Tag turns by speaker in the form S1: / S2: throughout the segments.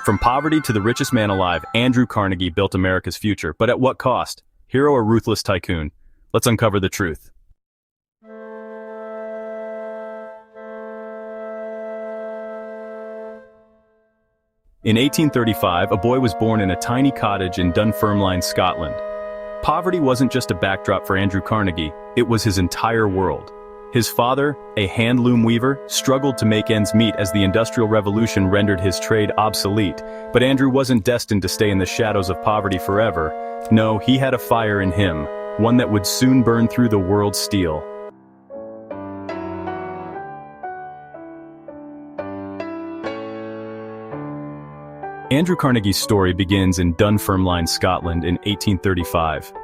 S1: From poverty to the richest man alive, Andrew Carnegie built America's future, but at what cost? Hero or ruthless tycoon? Let's uncover the truth. In 1835, a boy was born in a tiny cottage in Dunfermline, Scotland. Poverty wasn't just a backdrop for Andrew Carnegie, it was his entire world. His father, a handloom weaver, struggled to make ends meet as the Industrial Revolution rendered his trade obsolete, but Andrew wasn't destined to stay in the shadows of poverty forever. No, he had a fire in him, one that would soon burn through the world's steel. Andrew Carnegie's story begins in Dunfermline, Scotland in 1835.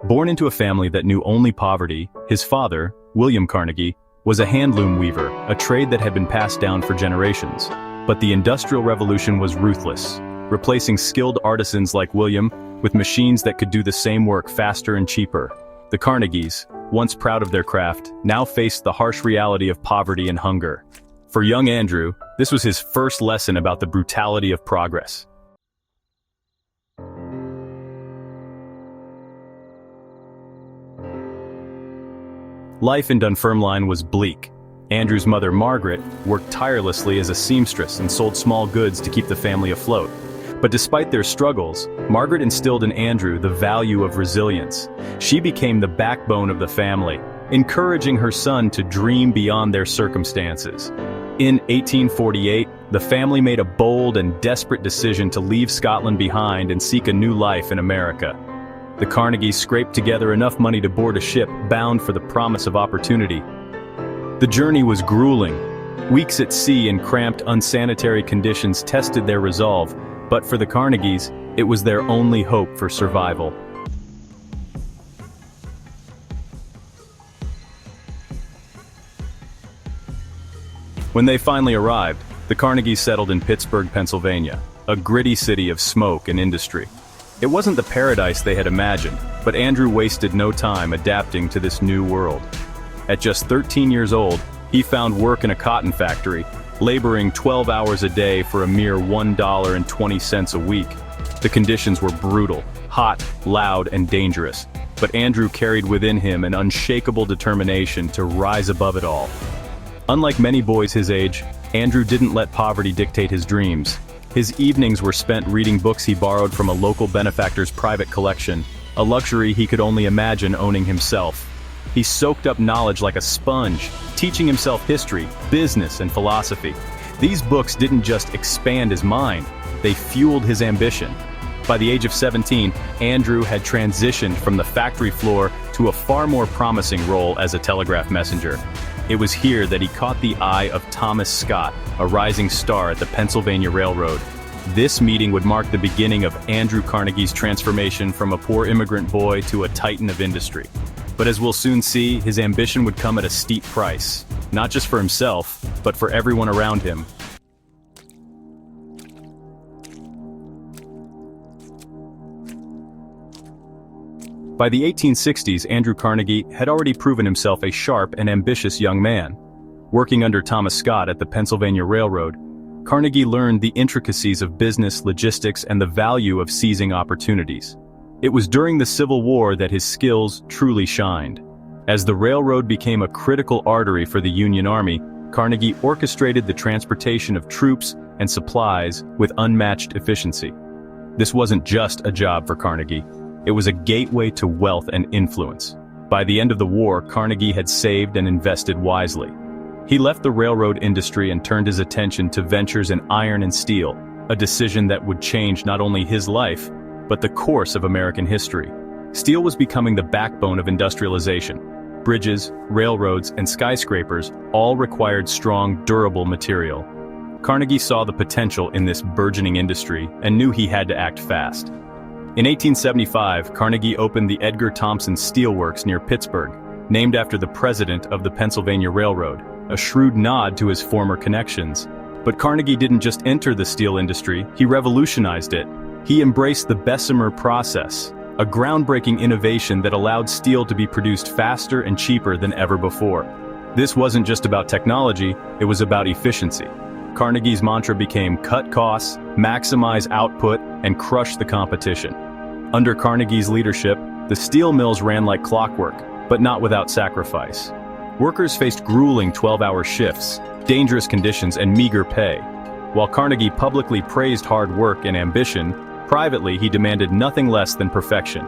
S1: Born into a family that knew only poverty, his father, William Carnegie, was a handloom weaver, a trade that had been passed down for generations. But the Industrial Revolution was ruthless, replacing skilled artisans like William with machines that could do the same work faster and cheaper. The Carnegies, once proud of their craft, now faced the harsh reality of poverty and hunger. For young Andrew, this was his first lesson about the brutality of progress. Life in Dunfermline was bleak. Andrew's mother, Margaret, worked tirelessly as a seamstress and sold small goods to keep the family afloat. But despite their struggles, Margaret instilled in Andrew the value of resilience. She became the backbone of the family, encouraging her son to dream beyond their circumstances. In 1848, the family made a bold and desperate decision to leave Scotland behind and seek a new life in America. The Carnegies scraped together enough money to board a ship bound for the promise of opportunity. The journey was grueling. Weeks at sea in cramped, unsanitary conditions tested their resolve, but for the Carnegies, it was their only hope for survival. When they finally arrived, the Carnegies settled in Pittsburgh, Pennsylvania, a gritty city of smoke and industry. It wasn't the paradise they had imagined, but Andrew wasted no time adapting to this new world. At just 13 years old, he found work in a cotton factory, laboring 12 hours a day for a mere $1.20 a week. The conditions were brutal, hot, loud, and dangerous, but Andrew carried within him an unshakable determination to rise above it all. Unlike many boys his age, Andrew didn't let poverty dictate his dreams. His evenings were spent reading books he borrowed from a local benefactor's private collection, a luxury he could only imagine owning himself. He soaked up knowledge like a sponge, teaching himself history, business, and philosophy. These books didn't just expand his mind, they fueled his ambition. By the age of 17, Andrew had transitioned from the factory floor to a far more promising role as a telegraph messenger. It was here that he caught the eye of Thomas Scott, a rising star at the Pennsylvania Railroad. This meeting would mark the beginning of Andrew Carnegie's transformation from a poor immigrant boy to a titan of industry. But as we'll soon see, his ambition would come at a steep price, not just for himself, but for everyone around him. By the 1860s, Andrew Carnegie had already proven himself a sharp and ambitious young man. Working under Thomas Scott at the Pennsylvania Railroad, Carnegie learned the intricacies of business, logistics, and the value of seizing opportunities. It was during the Civil War that his skills truly shined. As the railroad became a critical artery for the Union Army, Carnegie orchestrated the transportation of troops and supplies with unmatched efficiency. This wasn't just a job for Carnegie. It was a gateway to wealth and influence. By the end of the war, Carnegie had saved and invested wisely. He left the railroad industry and turned his attention to ventures in iron and steel, a decision that would change not only his life, but the course of American history. Steel was becoming the backbone of industrialization. Bridges, railroads, and skyscrapers all required strong, durable material. Carnegie saw the potential in this burgeoning industry and knew he had to act fast. In 1875, Carnegie opened the Edgar Thomson Steel Works near Pittsburgh, named after the president of the Pennsylvania Railroad, a shrewd nod to his former connections. But Carnegie didn't just enter the steel industry, he revolutionized it. He embraced the Bessemer process, a groundbreaking innovation that allowed steel to be produced faster and cheaper than ever before. This wasn't just about technology, it was about efficiency. Carnegie's mantra became cut costs, maximize output, and crush the competition. Under Carnegie's leadership, the steel mills ran like clockwork, but not without sacrifice. Workers faced grueling 12-hour shifts, dangerous conditions, and meager pay. While Carnegie publicly praised hard work and ambition, privately he demanded nothing less than perfection.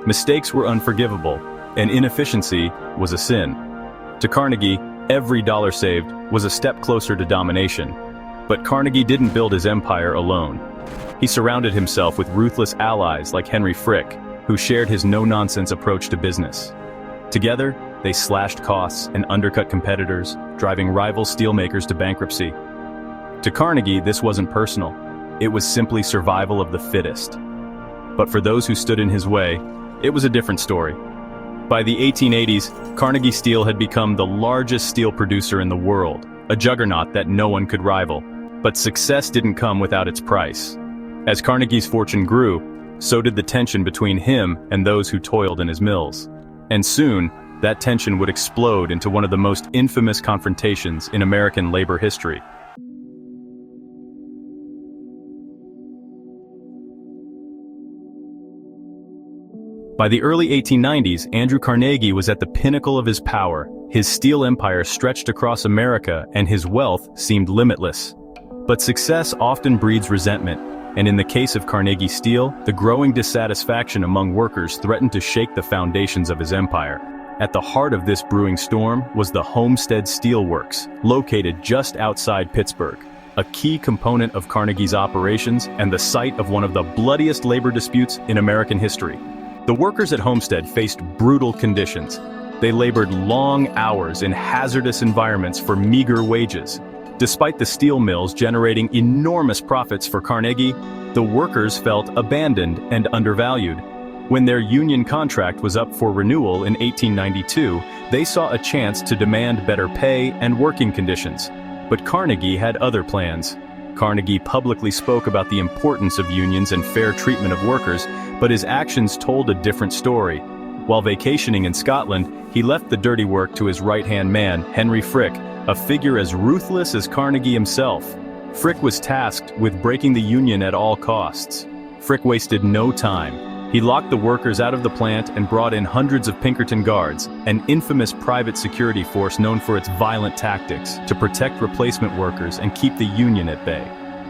S1: Mistakes were unforgivable, and inefficiency was a sin. To Carnegie, every dollar saved was a step closer to domination. But Carnegie didn't build his empire alone. He surrounded himself with ruthless allies like Henry Frick, who shared his no-nonsense approach to business. Together, they slashed costs and undercut competitors, driving rival steelmakers to bankruptcy. To Carnegie, this wasn't personal. It was simply survival of the fittest. But for those who stood in his way, it was a different story. By the 1880s, Carnegie Steel had become the largest steel producer in the world, a juggernaut that no one could rival. But success didn't come without its price. As Carnegie's fortune grew, so did the tension between him and those who toiled in his mills. And soon, that tension would explode into one of the most infamous confrontations in American labor history. By the early 1890s, Andrew Carnegie was at the pinnacle of his power. His steel empire stretched across America, and his wealth seemed limitless. But success often breeds resentment, and in the case of Carnegie Steel, the growing dissatisfaction among workers threatened to shake the foundations of his empire. At the heart of this brewing storm was the Homestead Steel Works, located just outside Pittsburgh, a key component of Carnegie's operations and the site of one of the bloodiest labor disputes in American history. The workers at Homestead faced brutal conditions. They labored long hours in hazardous environments for meager wages. Despite the steel mills generating enormous profits for Carnegie, the workers felt abandoned and undervalued. When their union contract was up for renewal in 1892, they saw a chance to demand better pay and working conditions. But Carnegie had other plans. Carnegie publicly spoke about the importance of unions and fair treatment of workers, but his actions told a different story. While vacationing in Scotland, he left the dirty work to his right-hand man, Henry Frick, a figure as ruthless as Carnegie himself. Frick was tasked with breaking the union at all costs. Frick wasted no time. He locked the workers out of the plant and brought in hundreds of Pinkerton Guards, an infamous private security force known for its violent tactics, to protect replacement workers and keep the union at bay.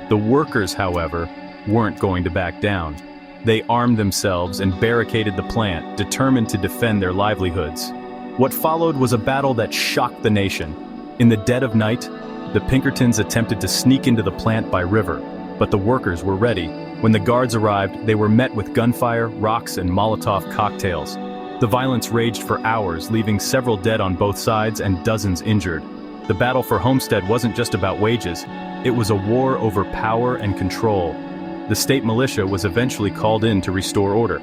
S1: The workers, however, weren't going to back down. They armed themselves and barricaded the plant, determined to defend their livelihoods. What followed was a battle that shocked the nation. In the dead of night, the Pinkertons attempted to sneak into the plant by river, but the workers were ready. When the guards arrived, they were met with gunfire, rocks, and Molotov cocktails. The violence raged for hours, leaving several dead on both sides and dozens injured. The battle for Homestead wasn't just about wages. It was a war over power and control. The state militia was eventually called in to restore order.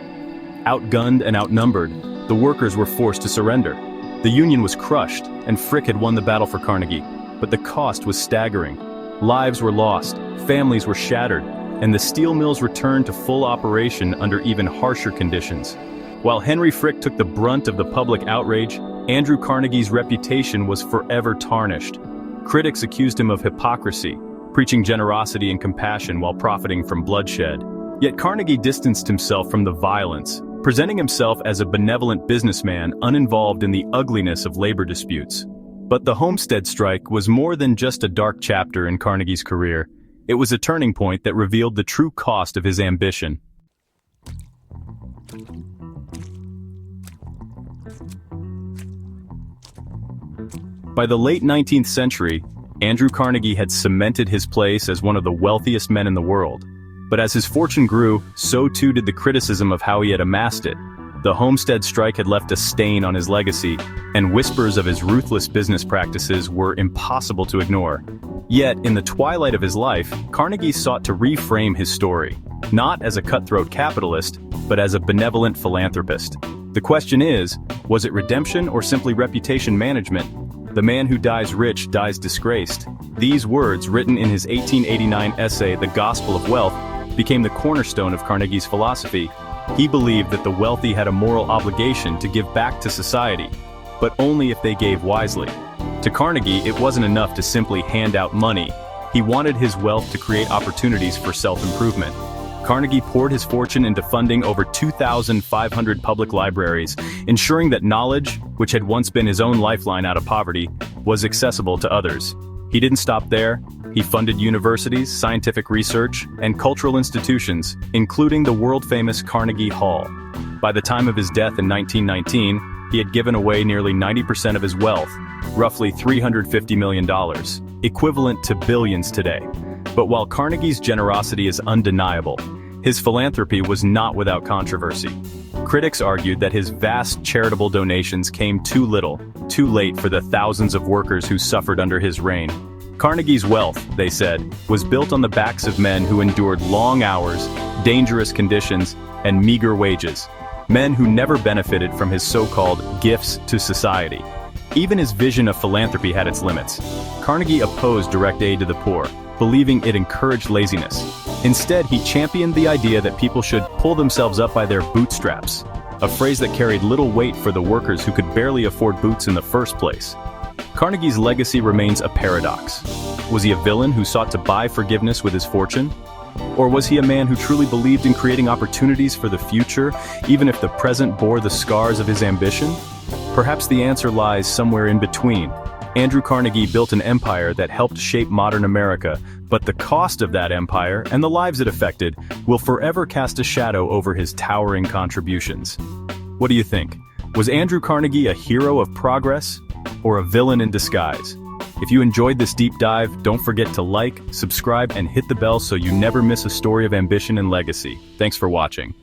S1: Outgunned and outnumbered, the workers were forced to surrender. The union was crushed, and Frick had won the battle for Carnegie, but the cost was staggering. Lives were lost, families were shattered, and the steel mills returned to full operation under even harsher conditions. While Henry Frick took the brunt of the public outrage, Andrew Carnegie's reputation was forever tarnished. Critics accused him of hypocrisy, preaching generosity and compassion while profiting from bloodshed. Yet Carnegie distanced himself from the violence, presenting himself as a benevolent businessman uninvolved in the ugliness of labor disputes. But the Homestead Strike was more than just a dark chapter in Carnegie's career. It was a turning point that revealed the true cost of his ambition. By the late 19th century, Andrew Carnegie had cemented his place as one of the wealthiest men in the world. But as his fortune grew, so too did the criticism of how he had amassed it. The Homestead Strike had left a stain on his legacy, and whispers of his ruthless business practices were impossible to ignore. Yet, in the twilight of his life, Carnegie sought to reframe his story, not as a cutthroat capitalist, but as a benevolent philanthropist. The question is, was it redemption or simply reputation management? The man who dies rich dies disgraced. These words, written in his 1889 essay, The Gospel of Wealth, became the cornerstone of Carnegie's philosophy. He believed that the wealthy had a moral obligation to give back to society, but only if they gave wisely. To Carnegie, it wasn't enough to simply hand out money. He wanted his wealth to create opportunities for self-improvement. Carnegie poured his fortune into funding over 2,500 public libraries, ensuring that knowledge, which had once been his own lifeline out of poverty, was accessible to others. He didn't stop there. He funded universities, scientific research, and cultural institutions, including the world-famous Carnegie Hall. By the time of his death in 1919, he had given away nearly 90% of his wealth, roughly $350 million, equivalent to billions today. But while Carnegie's generosity is undeniable, his philanthropy was not without controversy. Critics argued that his vast charitable donations came too little, too late for the thousands of workers who suffered under his reign. Carnegie's wealth, they said, was built on the backs of men who endured long hours, dangerous conditions, and meager wages. Men who never benefited from his so-called gifts to society. Even his vision of philanthropy had its limits. Carnegie opposed direct aid to the poor, believing it encouraged laziness. Instead, he championed the idea that people should pull themselves up by their bootstraps, a phrase that carried little weight for the workers who could barely afford boots in the first place. Carnegie's legacy remains a paradox. Was he a villain who sought to buy forgiveness with his fortune? Or was he a man who truly believed in creating opportunities for the future, even if the present bore the scars of his ambition? Perhaps the answer lies somewhere in between. Andrew Carnegie built an empire that helped shape modern America, but the cost of that empire and the lives it affected will forever cast a shadow over his towering contributions. What do you think? Was Andrew Carnegie a hero of progress or a villain in disguise? If you enjoyed this deep dive, don't forget to like, subscribe, and hit the bell so you never miss a story of ambition and legacy. Thanks for watching.